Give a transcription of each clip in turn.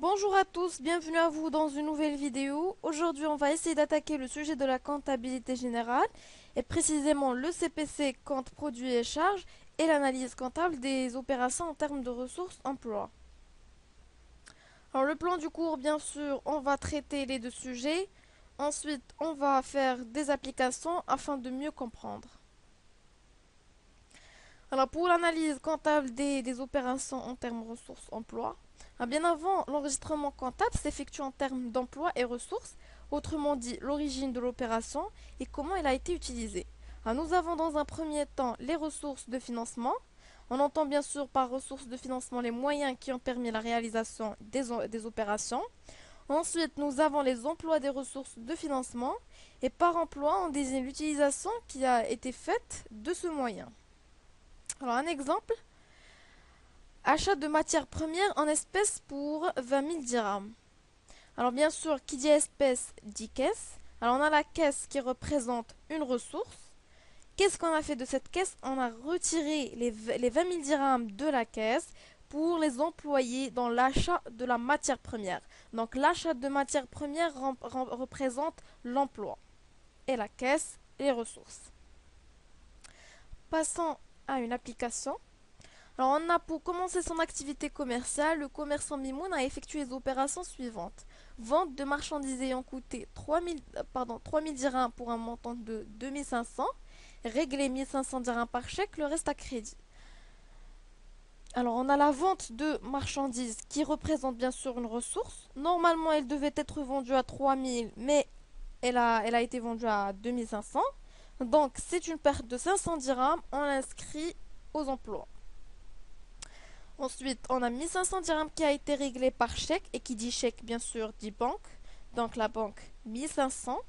Bonjour à tous, bienvenue à vous dans une nouvelle vidéo. Aujourd'hui, on va essayer d'attaquer le sujet de la comptabilité générale et précisément le CPC, compte produits et charges, et l'analyse comptable des opérations en termes de ressources emploi. Alors le plan du cours, bien sûr, on va traiter les deux sujets. Ensuite, on va faire des applications afin de mieux comprendre. Alors pour l'analyse comptable des opérations en termes ressources emploi, bien avant, l'enregistrement comptable s'effectue en termes d'emploi et ressources, autrement dit l'origine de l'opération et comment elle a été utilisée. Nous avons dans un premier temps les ressources de financement. On entend bien sûr par ressources de financement les moyens qui ont permis la réalisation des opérations. Ensuite, nous avons les emplois des ressources de financement et par emploi, on désigne l'utilisation qui a été faite de ce moyen. Alors un exemple, achat de matières premières en espèces pour 20 000 dirhams. Alors bien sûr, qui dit espèce dit caisse. Alors on a la caisse qui représente une ressource. Qu'est-ce qu'on a fait de cette caisse? On a retiré les 20 000 dirhams de la caisse pour les employer dans l'achat de la matière première. Donc l'achat de matière première représente l'emploi et la caisse les ressources. Passons à une application. Alors, on a pour commencer son activité commerciale, le commerçant Mimoun a effectué les opérations suivantes. Vente de marchandises ayant coûté 3 000 dirhams pour un montant de 2 500, régler 1 500 dirhams par chèque, le reste à crédit. Alors, on a la vente de marchandises qui représente bien sûr une ressource. Normalement, elle devait être vendue à 3 000, mais elle a été vendue à 2 500. Donc, c'est une perte de 500 dirhams, on l'inscrit aux emplois. Ensuite, on a 1 500 dirhams qui a été réglé par chèque et qui dit chèque, bien sûr, dit banque. Donc la banque, 1 500.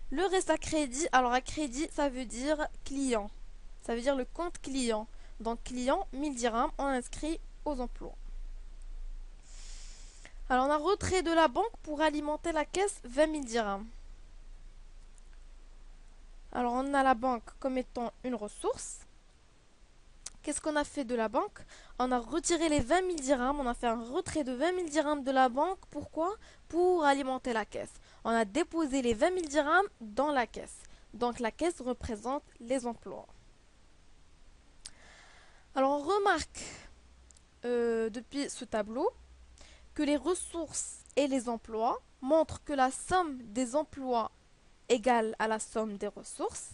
Le reste à crédit, alors à crédit, ça veut dire client. Ça veut dire le compte client. Donc client, 1 000 dirhams, on inscrit aux emplois. Alors on a retrait de la banque pour alimenter la caisse, 20 000 dirhams. Alors on a la banque comme étant une ressource. Qu'est-ce qu'on a fait de la banque? On a retiré les 20 000 dirhams, on a fait un retrait de 20 000 dirhams de la banque. Pourquoi? Pour alimenter la caisse. On a déposé les 20 000 dirhams dans la caisse. Donc la caisse représente les emplois. Alors on remarque depuis ce tableau que les ressources et les emplois montrent que la somme des emplois égale à la somme des ressources.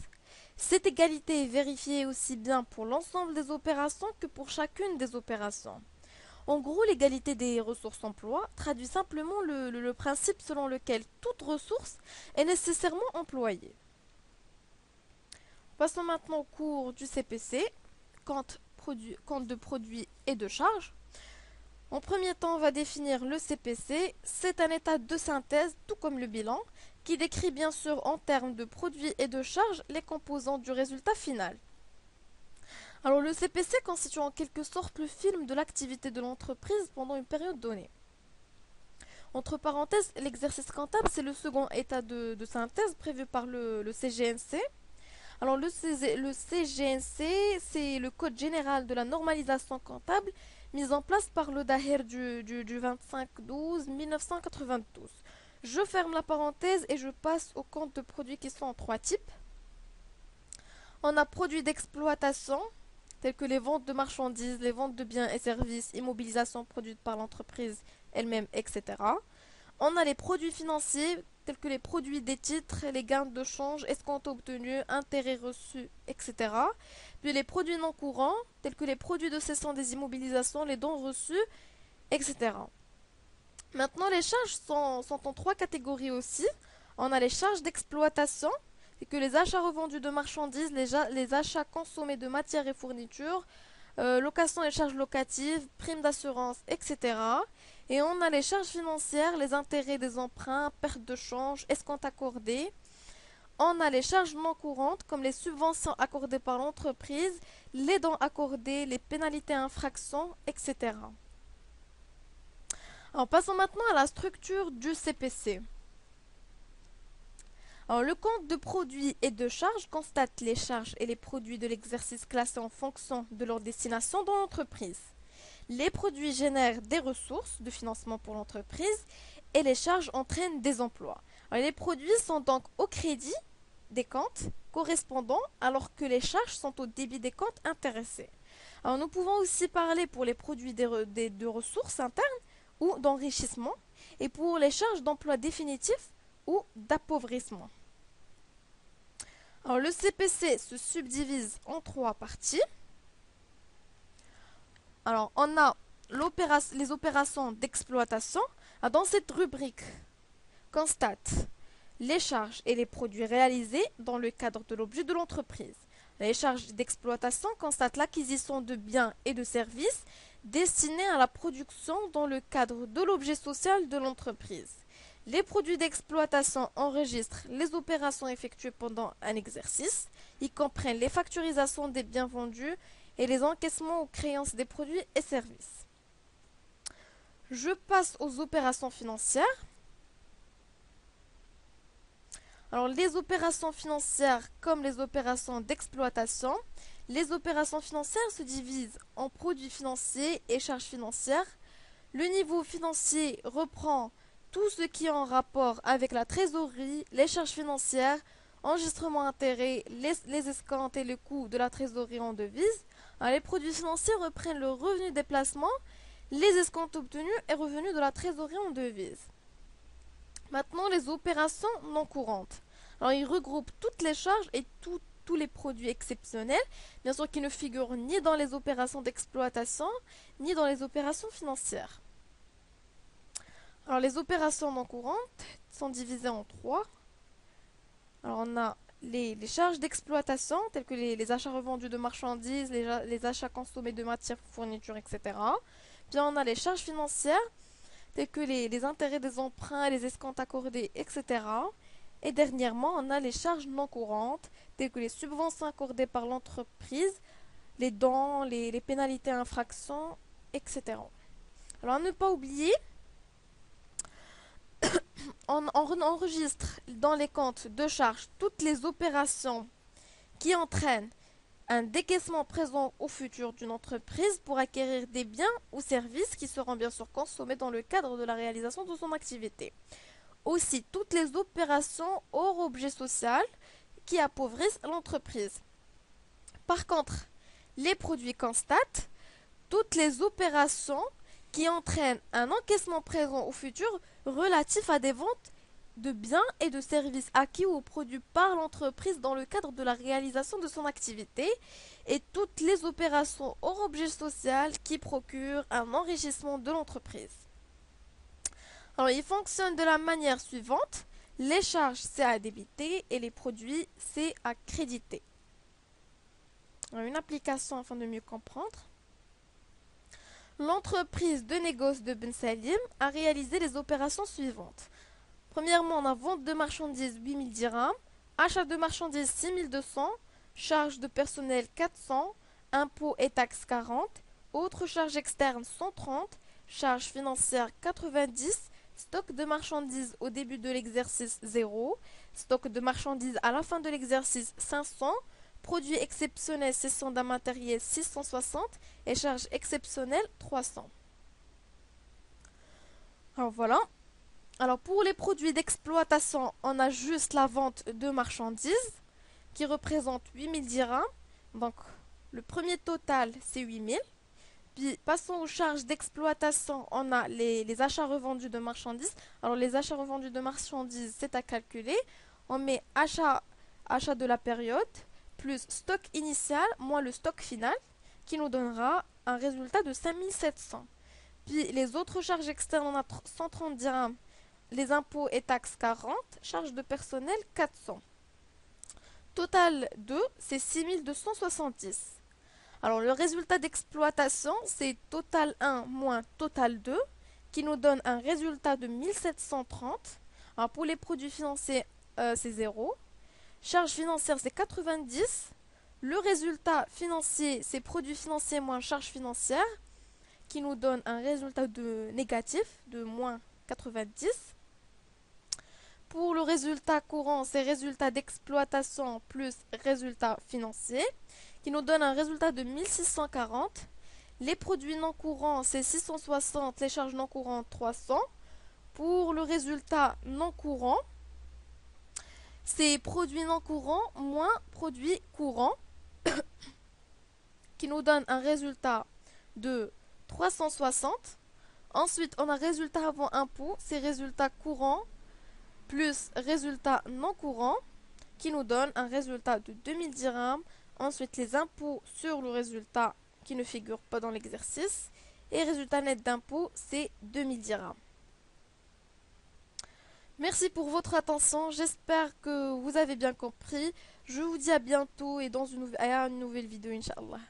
Cette égalité est vérifiée aussi bien pour l'ensemble des opérations que pour chacune des opérations. En gros, l'égalité des ressources emploi traduit simplement le principe selon lequel toute ressource est nécessairement employée. Passons maintenant au cours du CPC, compte de produits et de charges. En premier temps, on va définir le CPC. C'est un état de synthèse, tout comme le bilan, qui décrit bien sûr en termes de produits et de charges les composants du résultat final. Alors le CPC constitue en quelque sorte le film de l'activité de l'entreprise pendant une période donnée. Entre parenthèses, l'exercice comptable, c'est le second état de synthèse prévu par le CGNC. Alors le CGNC, c'est le Code général de la normalisation comptable mis en place par le DAHER du 25/12/1992. Je ferme la parenthèse et je passe aux comptes de produits qui sont en trois types. On a produits d'exploitation, tels que les ventes de marchandises, les ventes de biens et services, immobilisations produites par l'entreprise elle-même, etc. On a les produits financiers, tels que les produits des titres, les gains de change, escomptes obtenus, intérêts reçus, etc. Puis les produits non courants, tels que les produits de cession des immobilisations, les dons reçus, etc. Maintenant, les charges sont en trois catégories aussi. On a les charges d'exploitation, c'est que les achats revendus de marchandises, les achats consommés de matières et fournitures, location et charges locatives, primes d'assurance, etc. Et on a les charges financières, les intérêts des emprunts, perte de change, escomptes accordés. On a les charges non courantes, comme les subventions accordées par l'entreprise, les dons accordés, les pénalités infractions, etc. Alors passons maintenant à la structure du CPC. Alors, le compte de produits et de charges constate les charges et les produits de l'exercice classés en fonction de leur destination dans l'entreprise. Les produits génèrent des ressources de financement pour l'entreprise et les charges entraînent des emplois. Alors, les produits sont donc au crédit des comptes correspondants alors que les charges sont au débit des comptes intéressés. Alors, nous pouvons aussi parler pour les produits de ressources internes ou d'enrichissement et pour les charges d'emploi définitif ou d'appauvrissement. Alors, le CPC se subdivise en trois parties. Alors, on a les opérations d'exploitation. Dans cette rubrique, constate les charges et les produits réalisés dans le cadre de l'objet de l'entreprise. Les charges d'exploitation constatent l'acquisition de biens et de services destinés à la production dans le cadre de l'objet social de l'entreprise. Les produits d'exploitation enregistrent les opérations effectuées pendant un exercice. Ils comprennent les facturisations des biens vendus et les encaissements aux créances des produits et services. Je passe aux opérations financières. Alors, les opérations financières comme les opérations d'exploitation, les opérations financières se divisent en produits financiers et charges financières. Le niveau financier reprend tout ce qui est en rapport avec la trésorerie, les charges financières, enregistrement intérêt, les escomptes et le coût de la trésorerie en devise. Alors, les produits financiers reprennent le revenu des placements, les escomptes obtenus et revenus de la trésorerie en devise. Maintenant, les opérations non courantes. Alors, ils regroupent toutes les charges et tous les produits exceptionnels, bien sûr qui ne figurent ni dans les opérations d'exploitation, ni dans les opérations financières. Alors, les opérations non courantes sont divisées en trois. Alors, on a les charges d'exploitation, telles que les achats revendus de marchandises, les achats consommés de matières, fournitures, etc. Puis, on a les charges financières, tels que les intérêts des emprunts, les escomptes accordés, etc. Et dernièrement, on a les charges non courantes, telles que les subventions accordées par l'entreprise, les dons, les pénalités à infractions, etc. Alors, à ne pas oublier, on enregistre dans les comptes de charges toutes les opérations qui entraînent un décaissement présent au futur d'une entreprise pour acquérir des biens ou services qui seront bien sûr consommés dans le cadre de la réalisation de son activité. Aussi, toutes les opérations hors objet social qui appauvrissent l'entreprise. Par contre, les produits constatent toutes les opérations qui entraînent un encaissement présent au futur relatif à des ventes de biens et de services acquis ou produits par l'entreprise dans le cadre de la réalisation de son activité et toutes les opérations hors objet social qui procurent un enrichissement de l'entreprise. Alors, il fonctionne de la manière suivante. Les charges, c'est à débiter et les produits, c'est à créditer. Alors, une application afin de mieux comprendre. L'entreprise de négoce de Ben Salim a réalisé les opérations suivantes. Premièrement, on a vente de marchandises 8000 dirhams, achat de marchandises 6200, charges de personnel 400, impôts et taxes 40, autres charges externes 130, charges financières 90, stock de marchandises au début de l'exercice 0, stock de marchandises à la fin de l'exercice 500, produits exceptionnels cession d'un matériel 660 et charges exceptionnelles 300. Alors voilà. Alors pour les produits d'exploitation, on a juste la vente de marchandises qui représente 8000 dirhams. Donc le premier total c'est 8000. Puis passons aux charges d'exploitation, on a les achats revendus de marchandises. Alors les achats revendus de marchandises, c'est à calculer. On met achat de la période plus stock initial moins le stock final qui nous donnera un résultat de 5700. Puis les autres charges externes, on a 130 dirhams, les impôts et taxes 40, charges de personnel 400. Total 2, c'est 6270. Alors le résultat d'exploitation, c'est total 1 moins total 2, qui nous donne un résultat de 1730. Alors pour les produits financiers, c'est 0. Charges financières, c'est 90. Le résultat financier, c'est produits financiers moins charges financières, qui nous donne un résultat de négatif de moins 90. Pour le résultat courant, c'est résultat d'exploitation plus résultat financier, qui nous donne un résultat de 1640. Les produits non courants, c'est 660, les charges non courantes, 300. Pour le résultat non courant, c'est produits non courants moins produits courants qui nous donne un résultat de 360. Ensuite, on a résultat avant impôt, c'est résultat courant plus résultat non courant qui nous donne un résultat de 2000 dirhams. Ensuite, les impôts sur le résultat qui ne figure pas dans l'exercice. Et résultat net d'impôt, c'est 2000 dirhams. Merci pour votre attention. J'espère que vous avez bien compris. Je vous dis à bientôt et à une nouvelle vidéo, Inch'Allah.